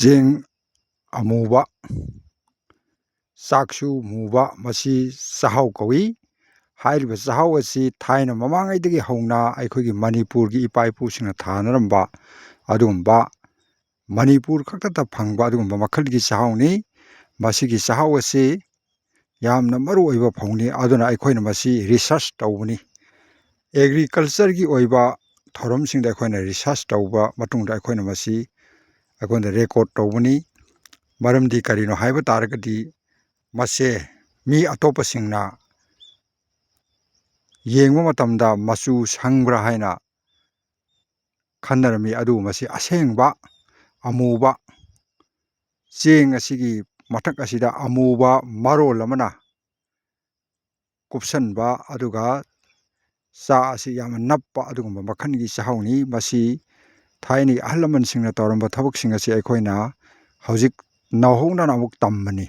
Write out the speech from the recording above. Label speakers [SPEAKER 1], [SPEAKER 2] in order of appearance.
[SPEAKER 1] ꯆꯦꯡ ꯑꯃꯨꯕ ꯆꯥꯛꯁꯨ ꯃꯨꯕ ꯃꯁꯤ ꯆꯥꯛꯍꯥꯎ ꯀꯧꯏ꯫ ꯍꯥꯏꯔꯤꯕ ꯆꯥꯛꯍꯥꯎ ꯑꯁꯤ ꯊꯥꯏꯅ ꯃꯃꯥꯡꯉꯩꯗꯒꯤ ꯍꯧꯅ ꯑꯩꯈꯣꯏꯒꯤ ꯃꯅꯤꯄꯨꯔꯒꯤ ꯏꯄꯥ ꯏꯄꯨꯁꯤꯡꯅ ꯊꯥꯅꯔꯝꯕ ꯑꯗꯨꯒꯨꯝꯕ ꯃꯅꯤꯄꯨꯔ ꯈꯛꯇꯗ ꯐꯪꯕ ꯑꯗꯨꯒꯨꯝꯕ ꯃꯈꯜꯒꯤ ꯆꯥꯛꯍꯥꯎꯅꯤ꯫ ꯃꯁꯤꯒꯤ ꯆꯥꯛꯍꯥꯎ ꯑꯁꯤ ꯌꯥꯝꯅ ꯃꯔꯨꯑꯣꯏꯕ ꯐꯧꯅꯤ, ꯑꯗꯨꯅ ꯑꯩꯈꯣꯏꯅ ꯃꯁꯤ ꯔꯤꯁꯔꯁ ꯇꯧꯕꯅꯤ꯫ ꯑꯦꯒ꯭ꯔꯤꯀꯜꯆꯔꯒꯤ ꯑꯣꯏꯕ ꯊꯧꯔꯝꯁꯤꯡꯗ ꯑꯩꯈꯣꯏꯅ ꯔꯤꯁꯔꯁ ꯇꯧꯕ ꯃꯇꯨꯡꯗ ꯑꯩꯈꯣꯏꯅ ꯃꯁꯤ ꯑꯩꯉꯣꯟꯗ ꯔꯦꯀꯣꯔꯠ ꯇꯧꯕꯅꯤ꯫ ꯃꯔꯝꯗꯤ ꯀꯔꯤꯅꯣ ꯍꯥꯏꯕ ꯇꯥꯔꯒꯗꯤ ꯃꯁꯦ ꯃꯤ ꯑꯇꯣꯞꯄꯁꯤꯡꯅ ꯌꯦꯡꯕ ꯃꯇꯝꯗ ꯃꯆꯨ ꯁꯪꯕ꯭ꯔꯥ ꯍꯥꯏꯅ ꯈꯟꯅꯔꯝꯃꯤ, ꯑꯗꯨꯕꯨ ꯃꯁꯤ ꯑꯁꯦꯡꯕ ꯑꯃꯨꯕ ꯆꯦꯡ ꯑꯁꯤꯒꯤ ꯃꯊꯛ ꯑꯁꯤꯗ ꯑꯃꯨꯕ ꯃꯔꯣꯜ ꯑꯃꯅ ꯀꯨꯞꯁꯟꯕ ꯑꯗꯨꯒ ꯆꯥꯛ ꯑꯁꯤ ꯌꯥꯝꯅ ꯅꯞꯄ ꯑꯗꯨꯒꯨꯝꯕ ꯃꯈꯜꯒꯤ ꯆꯥꯛꯍꯥꯎꯅꯤ꯫ ꯃꯁꯤ ꯊꯥꯏꯅꯒꯤ ꯑꯍꯜ ꯂꯃꯟꯁꯤꯡꯅ ꯇꯧꯔꯝꯕ ꯊꯕꯛꯁꯤꯡ ꯑꯁꯤ ꯑꯩꯈꯣꯏꯅ ꯍꯧꯖꯤꯛ ꯅꯧꯍꯧꯅꯅ ꯑꯃꯨꯛ ꯇꯝꯕꯅꯤ꯫